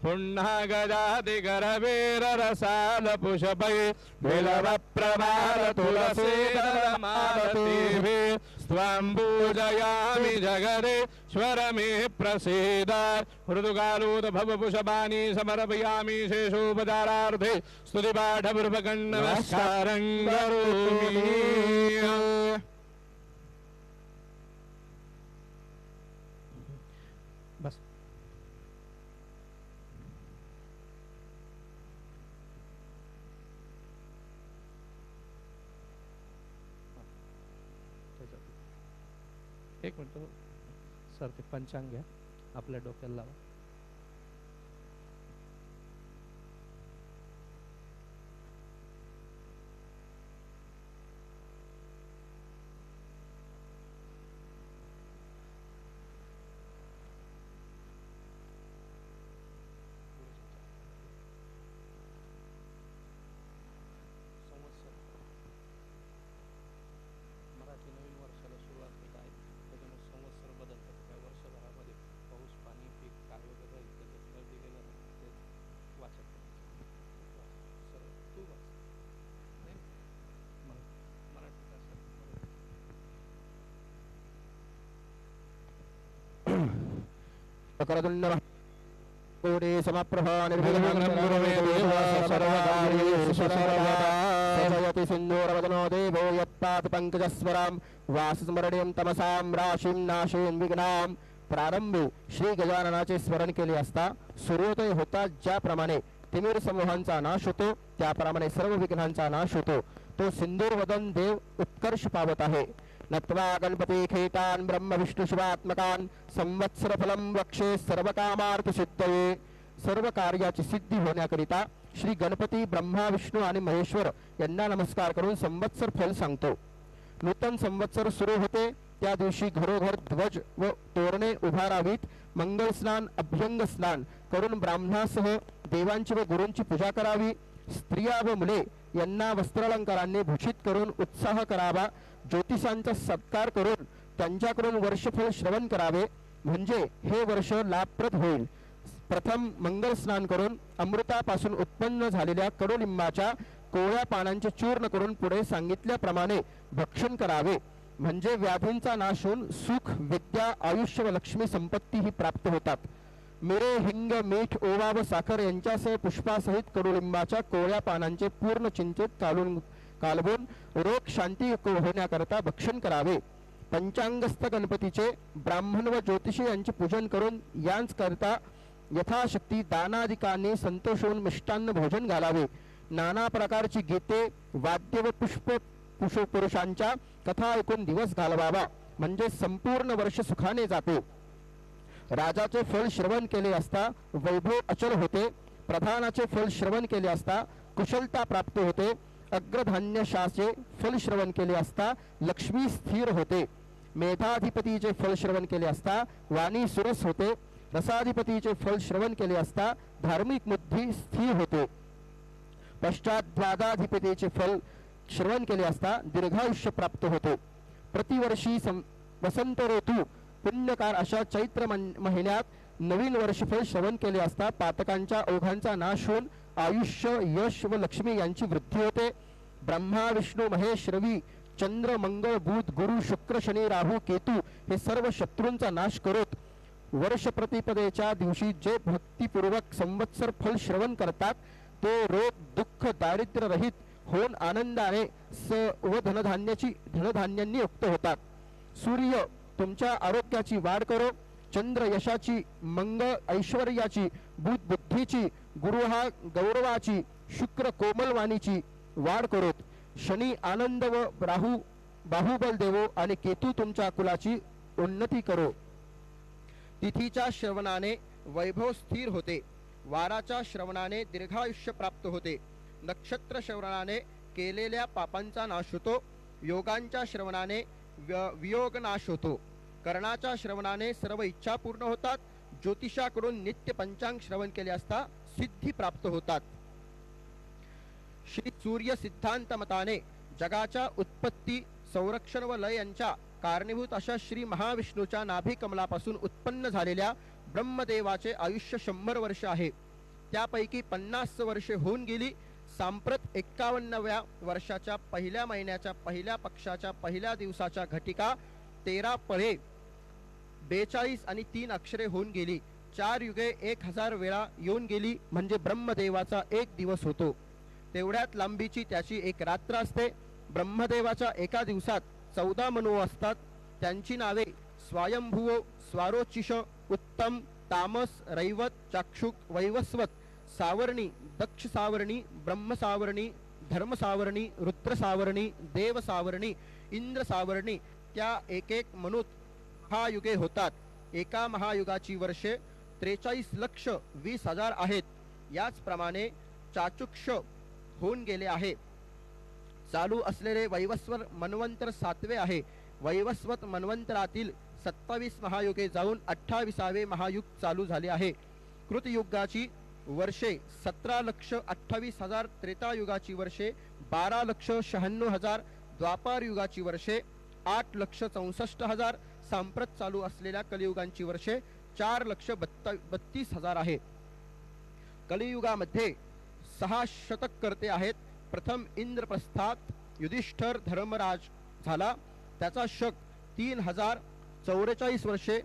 पुन्हा गजाति गरवीर रसाल पुष्पै बिलव प्रमाल तुलसीदलमालतीभिः त्वां पूजयामि जगदीश्वर मे प्रसीद मृदुकालोद भवपुषपाणि समर्पयामि शेषोपचारार्थे स्तुतिपाठपूर्वकं नमस्कारं करोमि। बस एक मिनिट सर, ते पंचांग घ्या आपल्या डोक्याला लावा. मराठी नवीन वर्षाला सुरुवात होत आहे, त्याच्यामुळे संवत्सर बदलतात. त्या वर्षभरामध्ये पाऊस, पाणी, पीक काय वगैरे राहील त्याच्यात दिलेलं नाही, ते वाचत सर तू वाच मराठी भाषा. कोडे समप्रभा निर्विघ्नं कुरुमे देवा सर्वकार्येषु सर्वदा सजयति सिन्दूरवदनो देवो यत्पात पंकजस्वरां वासस्मरणीयं तमसां राशिं नाशेन विघ्नां. प्रारंभी श्री गजाननाचे स्मरण केले असता सूर्योदय होता ज्याप्रमाणे तिमिर समूहांचा नाश होतो त्याप्रमाणे सर्व विघ्नांचा नाश होतो. तो सिंदूरवदन देव उत्कर्ष पावत आहे. नत्वा गणपती खेतान ब्रह्म विष्णु शिवात्मकान संवत्सर फलम वक्षे सर्व कामार्थ सिद्धये. सर्व कार्याची सिद्धी होण्याकरिता श्री गणपती ब्रह्मा विष्णू आणि महेश्वर यांना नमस्कार करून संवत्सर फल सांगतो. नूतन संवत्सर सुरू होते त्या दिवशी घरोघर ध्वज व तोरणे उभारावीत. मंगल स्नान अभ्यंग स्नान करून ब्राह्मणासह देवांची व गुरूंची पूजा करावी. स्त्रिया व मुले यांना वस्त्रालंकारांनी भूषित करून उत्साह करावा. ज्योतिषांचा सत्कार करून त्यांच्याकडून वर्षफळ श्रवण करावे, म्हणजे हे वर्ष लाभप्रद होईल. प्रथम मंगल स्नान करून अमृतापासून उत्पन्न झालेल्या कडुलिंबाच्या कोवळ्या पानांचे चूर्ण करून पुढे सांगितल्याप्रमाणे भक्षण करावे, म्हणजे व्याधींचा नाश होऊन सुख, विद्या, आयुष्य व लक्ष्मी संपत्ती ही प्राप्त होतात. मिरे, हिंग, मीठ, ओवा व साखर यांच्यासह पुष्पासहित कडुलिंबाच्या कोवळ्या पानांचे पूर्ण चिंतेत कालवून रोग शांती होण्याकरता भक्षण करावे. पंचांगस्थ गणपतीचे ब्राह्मण व ज्योतिषी यांचे पूजन करून यांच करता यथाशक्ती दानादिकांनी संतोष होऊन मिष्टान्न भोजन घालावे. नाना प्रकारची गीते, वाद्य व पुरुषांच्या कथा ऐकून दिवस घालवावा, म्हणजे संपूर्ण वर्ष सुखाने जाते. राजाचे फल श्रवण केले असता वैभव अचल होते. प्रधानाचे फल श्रवण केले असता कुशलता प्राप्त होते. अग्रधान्य शाचे फल श्रवण केले असता लक्ष्मी स्थिर होते. मेधाधिपतीचे फल श्रवण केले असता वाणी सुरस होते. रसाधिपतीचे फल श्रवण केले असता धार्मिक बुद्धी स्थिर होते. पश्चात द्वादाधिपतीचे फल श्रवण केले असता दीर्घायुष्य प्राप्त होते. प्रतिवर्षी वसंत ऋतू पुण्यकार अशा चैत्र महिन्यात नवीन वर्षफल श्रवण केले असता पातकांच्या ओघांचा नाश होऊन आयुष्य, यश व लक्ष्मी यांची वृद्धी होते. ब्रह्मा, विष्णू, महेश, रवी, चंद्र, मंगळ, बुध, गुरु, शुक्र, शनी, राहू, केतू हे सर्व शत्रूंचा नाश करोत. वर्ष प्रतिपदेच्या दिवशी जे भक्तिपूर्वक संवत्सर फल श्रवण करतात ते रोग, दुःख, दारिद्र्य रहित होऊन आनंदाने व धनधान्यांनी युक्त होतात. सूर्य तुमच्या आरोग्याची वाढ करो. चंद्र यशाची, मंगळ ऐश्वर्याची, बुध बुद्धीची, गुरु हा गौरवाची, शुक्र कोमलवाणीची वाढ करोत. शनी आनंद व राहू बाहुबल देवो आणि केतू तुमच्या कुलाची उन्नती करो. तिथीच्या श्रवणाने वैभव स्थिर होते. वाराच्या श्रवणाने दीर्घायुष्य प्राप्त होते. नक्षत्र श्रवणाने केलेल्या पापांचा नाश होतो. योगांच्या श्रवणाने वियोग नाश होतो. कर्णाच्या श्रवणाने सर्व इच्छा पूर्ण होतात. ज्योतिषाकडून नित्य पंचांग श्रवण केले असता सिद्धी प्राप्त होतात. श्री सूर्य सिद्धांत मताने जगाच्या उत्पत्ती, संरक्षण व लय यांच्या कारणीभूत अशा श्री महाविष्णूच्या नाभी कमलापासून उत्पन्न झालेल्या ब्रह्मदेवाचे आयुष्य 100 वर्ष आहे. त्यापैकी 50 वर्षे होऊन गेली. सांप्रत 51व्या वर्षाच्या पहिल्या महिन्याच्या पहिल्या पक्षाच्या पहिल्या दिवसाच्या घटिका 13 पळे 42 आणि 3 अक्षरे होऊन गेली. 4 युगे 1000 वेळा येऊन गेली म्हणजे ब्रह्मदेवाचा एक दिवस होतो. तेवढ्यात लांबीची त्याची एक रात्र असते. ब्रह्मदेवाच्या एका दिवसात 14 मनु असतात. त्यांची नावे स्वयंभुव, स्वारोचिष, उत्तम, तामस, रैवत, चाक्षुक, वैवस्वत, सावर्णी, दक्ष सावर्णी, ब्रह्म सावर्णी, धर्म सावर्णी, रुद्र सावर्णी, देव सावर्णी, इंद्र सावर्णी त्या एक एक मनुत महायुगे होतात. एका महायुगाची वर्षे 43,20,000 आहेत. याचप्रमाणे चाचुक्ष होऊन गेले आहे. चालू असलेले वैवस्वत मनवंतर 7वे आहे. वैवस्वत मनवंतरातील 27 महायुगे जाऊन 28वे महायुग चालू झाले आहे. कृतयुगाची वर्षे 17,28,000, त्रेतायुगाची वर्षे 12,96,000, द्वापार युगाची वर्षे 8,64,000, सांप्रत चालू असलेल्या कलियुगांची वर्षे 4,32,000 आहे. कलियुगामध्ये 6 शतककर्ते आहेत. प्रथम इंद्रप्रस्थात युधिष्ठर धर्मराज झाला. त्याचा शक 3,044 वर्षे